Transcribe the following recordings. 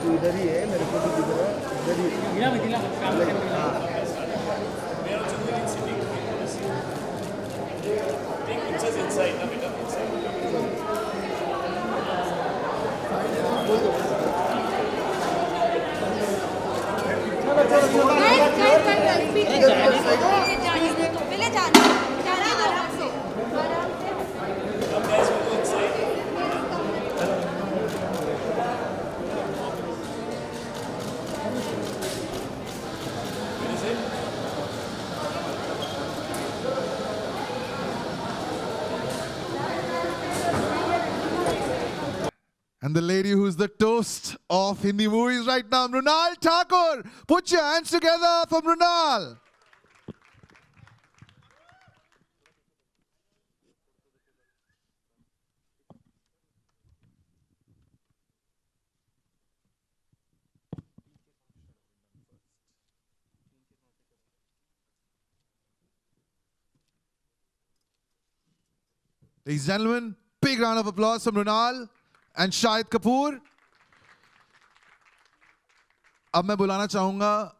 तू इधर ही है, मेरे को भी दिख रहा है इधर ही। And the lady who's the toast of Hindi movies right now, Mrunal Thakur. Put your hands together for Mrunal. Ladies and gentlemen, big round of applause for Mrunal and Shahid Kapoor. अब मैं बुलाना चाहूंगा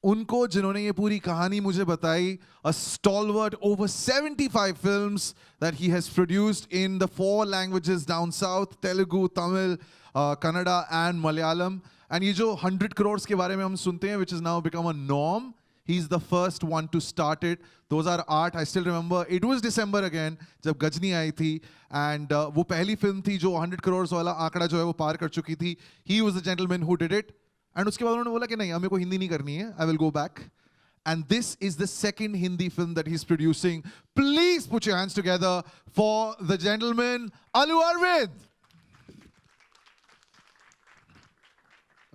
उनको जिन्होंने ये पूरी कहानी मुझे बताई. A stalwart, over 75 films that he has produced in the 4 languages down south: Telugu, Tamil, Kannada and Malayalam. And ये जो 100 crores के बारे में हम सुनते हैं, which has now become a norm, he's the first one to start it. 2008, I still remember, it was December again, जब गजनी आई थी, and वो पहली फिल्म थी जो 100 crores वाला आंकड़ा जो है वो पार कर चुकी थी. He was the gentleman who did it. And उसके बाद उन्होंने बोला कि नहीं, हमें को हिंदी नहीं करनी है, I will go back. And this is the second Hindi film that he's producing. Please put your hands together for the gentleman, Alu Arvind.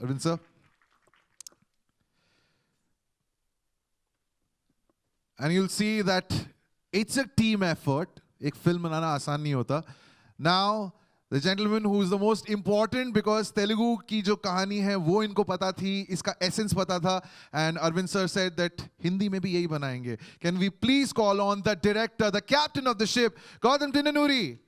Arvind sir. And you'll see that it's a team effort. एक film बनाना आसान नहीं होता. Now, the gentleman who is the most important, because Telugu की जो कहानी है वो इनको पता थी, इसका essence पता था, and Arvind sir said that Hindi में भी यही बनाएंगे. Can we please call on the director, the captain of the ship, Gautam Tinanuri?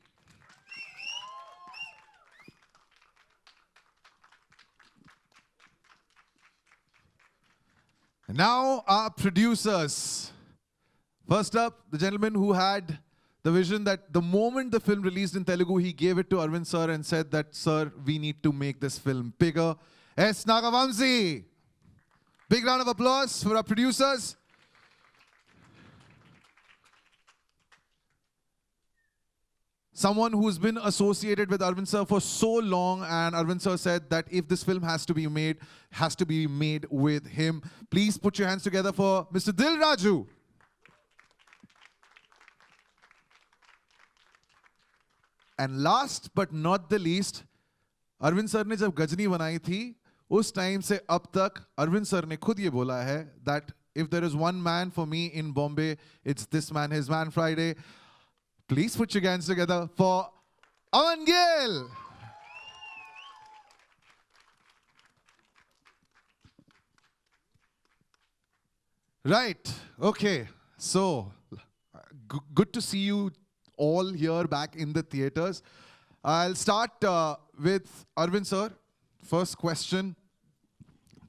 And now our producers. First up, the gentleman who had the vision that the moment the film released in Telugu, he gave it to Arvind sir and said that, sir, we need to make this film bigger. S. Nagavamsi. Big round of applause for our producers. Someone who's been associated with Arvind sir for so long, and Arvind sir said that if this film has to be made with him. Please put your hands together for Mr. Dil Raju. And last but not the least, Arvind sir ने जब गजनी बनाई थी, उस time से अब तक Arvind sir ने खुद ये बोला है that if there is one man for me in Bombay, it's this man, his man Friday. Please put your hands together for Aman Gill. Right, okay, so good to see you all here back in the theaters. I'll start with Arvind sir. First question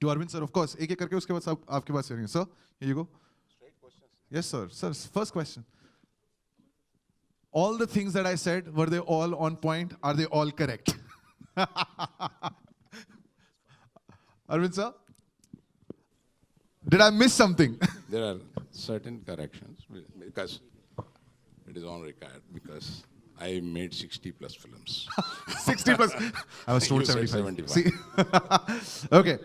to Arvind sir, of course. एक एक करके उसके बाद सब आपके पास आएंगे. Sir, here you go. Straight questions. Yes, sir. Sir, first question. All the things that I said, were they all on point? Are they all correct? Arvind sir, did I miss something? There are certain corrections because it is on record, because I made 60 plus films. 60 plus. I was told You said 75. 75. See? Okay.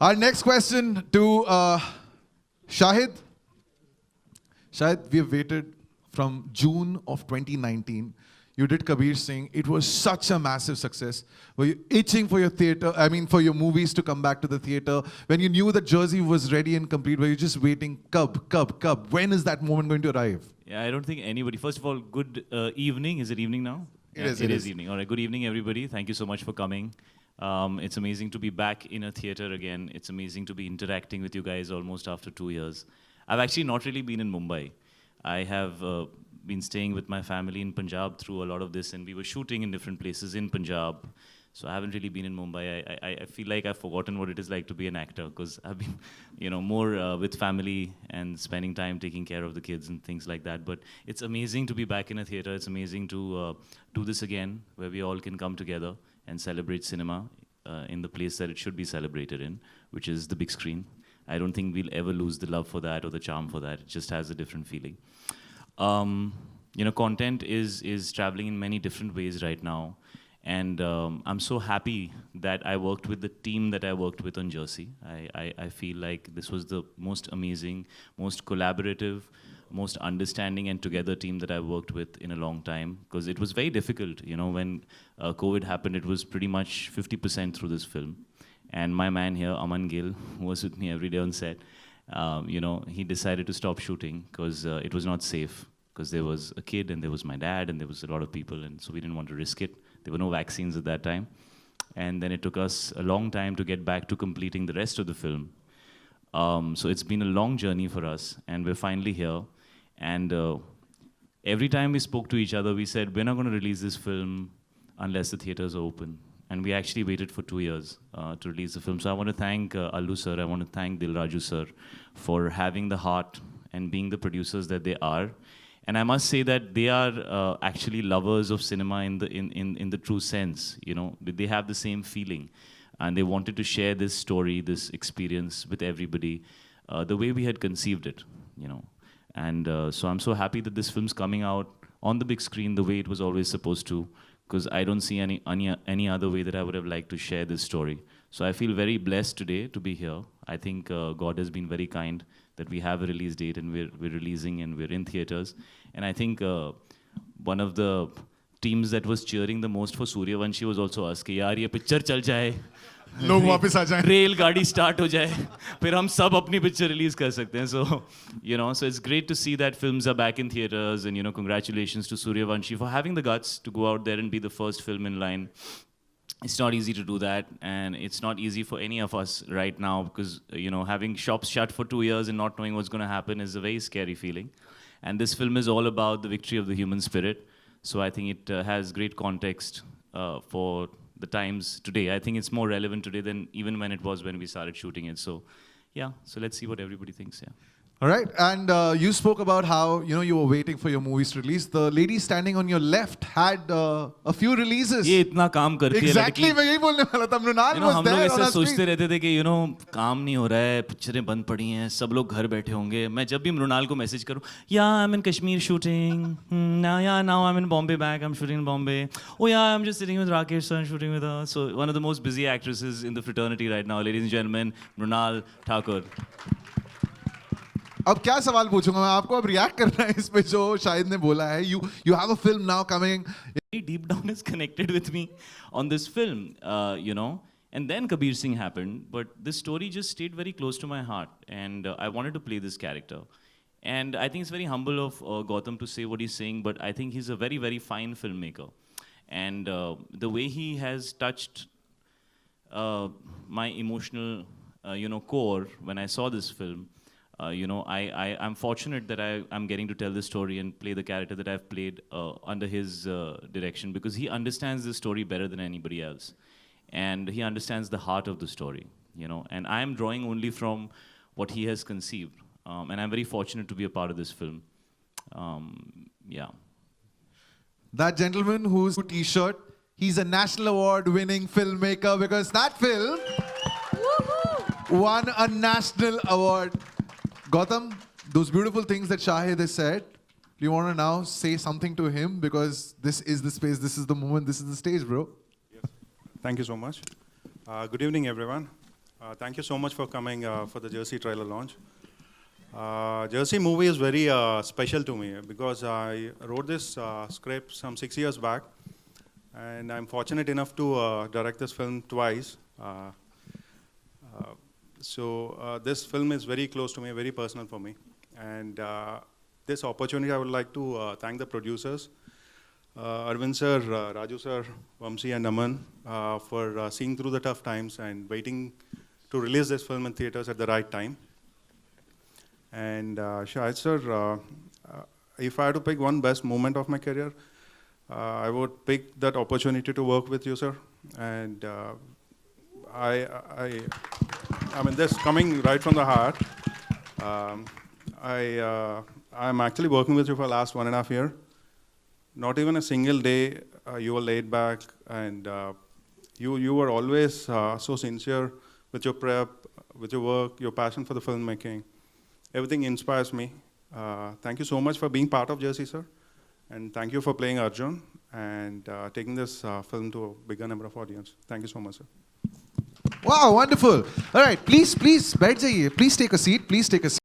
Our next question to Shahid. Shahid, we have waited from June of 2019. You did Kabir Singh. It was such a massive success. Were you itching for your for your movies to come back to the theater? When you knew that Jersey was ready and complete, were you just waiting, Cub? When is that moment going to arrive? Yeah, I don't think anybody. First of all, good evening. Is it evening now? It is evening. All right, good evening, everybody. Thank you so much for coming. It's amazing to be back in a theater again. It's amazing to be interacting with you guys almost after 2 years. I've actually not really been in Mumbai. I have been staying with my family in Punjab through a lot of this, and we were shooting in different places in Punjab. So I haven't really been in Mumbai. I feel like I've forgotten what it is like to be an actor, because I've been, more with family and spending time taking care of the kids and things like that. But it's amazing to be back in a theater. It's amazing to do this again, where we all can come together and celebrate cinema in the place that it should be celebrated in, which is the big screen. I don't think we'll ever lose the love for that or the charm for that. It just has a different feeling. Content is traveling in many different ways right now. And I'm so happy that I worked with the team that I worked with on Jersey. I feel like this was the most amazing, most collaborative, most understanding and together team that I've worked with in a long time. Because it was very difficult, when COVID happened, it was pretty much 50% through this film. And my man here, Aman Gill, who was with me every day on set, he decided to stop shooting because it was not safe. Because there was a kid and there was my dad and there was a lot of people, and so we didn't want to risk it. There were no vaccines at that time. And then it took us a long time to get back to completing the rest of the film. So it's been a long journey for us, and we're finally here. And every time we spoke to each other, we said, we're not going to release this film unless the theaters are open. And we actually waited for 2 years to release the film. So I want to thank Allu sir, I want to thank Dil Raju sir for having the heart and being the producers that they are. And I must say that they are actually lovers of cinema in the true sense. They have the same feeling, and they wanted to share this story, this experience with everybody, the way we had conceived it. And so I'm so happy that this film's coming out on the big screen the way it was always supposed to, because I don't see any other way that I would have liked to share this story. So I feel very blessed today to be here. I think God has been very kind that we have a release date and we're releasing and we're in theaters. And I think one of the teams that was cheering the most for Suryavanshi was also us, कि यार ये picture चल जाए, लोग वापस आ जाएं, rail गाड़ी start हो जाए, फिर हम सब अपनी picture release कर सकते हैं. So, so it's great to see that films are back in theaters, and congratulations to Suryavanshi for having the guts to go out there and be the first film in line. It's not easy to do that, and it's not easy for any of us right now because, having shops shut for 2 years and not knowing what's going to happen is a very scary feeling. And this film is all about the victory of the human spirit. So I think it has great context for the times today. I think it's more relevant today than even when it was when we started shooting it. So, yeah, so let's see what everybody thinks, yeah. All right, and you spoke about how you were waiting for your movies to release. The lady standing on your left had a few releases. ये इतना काम करती है Exactly, लड़की. मैं यही बोलने वाला था. Mrunal was हम there लोग on ऐसा our सोचते screen. रहते थे कि काम नहीं हो रहा है, पिक्चरें बंद पड़ी हैं, सब लोग घर बैठे होंगे. मैं जब भी मृणाल को मैसेज करूं, I'm in Kashmir shooting. Now I'm in Bombay back. I'm shooting in Bombay. Oh yeah, I'm just sitting with Rakesh sir and shooting with her. So one of the most busy actresses in the fraternity right now, ladies and gentlemen, Mrunal Thakur. अब क्या सवाल पूछूंगा मैं आपको, अब react करना है इस पे जो शाहिद ने बोला है. You have a film now coming. Deep down is connected with me on this film, And then Kabir Singh happened, but this story just stayed very close to my heart, and I wanted to play this character. And I think it's very humble of Gautam to say what he's saying, but I think he's a very, very fine filmmaker. And the way he has touched my emotional, core when I saw this film, I'm fortunate that I'm getting to tell this story and play the character that I've played under his direction, because he understands this story better than anybody else. And he understands the heart of the story, And I'm drawing only from what he has conceived. And I'm very fortunate to be a part of this film. Yeah. That gentleman who's T-shirt, he's a national award winning filmmaker because that film won a national award. Gautam, those beautiful things that Shahid has said, do you want to now say something to him? Because this is the space, this is the moment, this is the stage, bro. Yes. Thank you so much. Good evening, everyone. Thank you so much for coming for the Jersey trailer launch. Jersey movie is very special to me because I wrote this script some 6 years back, and I'm fortunate enough to direct this film twice. So this film is very close to me, very personal for me. And this opportunity, I would like to thank the producers, Arvind sir, Raju sir, Vamsi and Aman for seeing through the tough times and waiting to release this film in theaters at the right time. And Shahid sir, if I had to pick one best moment of my career, I would pick that opportunity to work with you, sir. And I mean, this coming right from the heart. I'm actually working with you for the last 1.5 years. Not even a single day you were laid back, and you were always so sincere with your prep, with your work, your passion for the filmmaking. Everything inspires me. Thank you so much for being part of Jersey, sir. And thank you for playing Arjun and taking this film to a bigger number of audience. Thank you so much, sir. Wow, wonderful. All right, please, बैठ जाइए. Please take a seat. Please take a seat.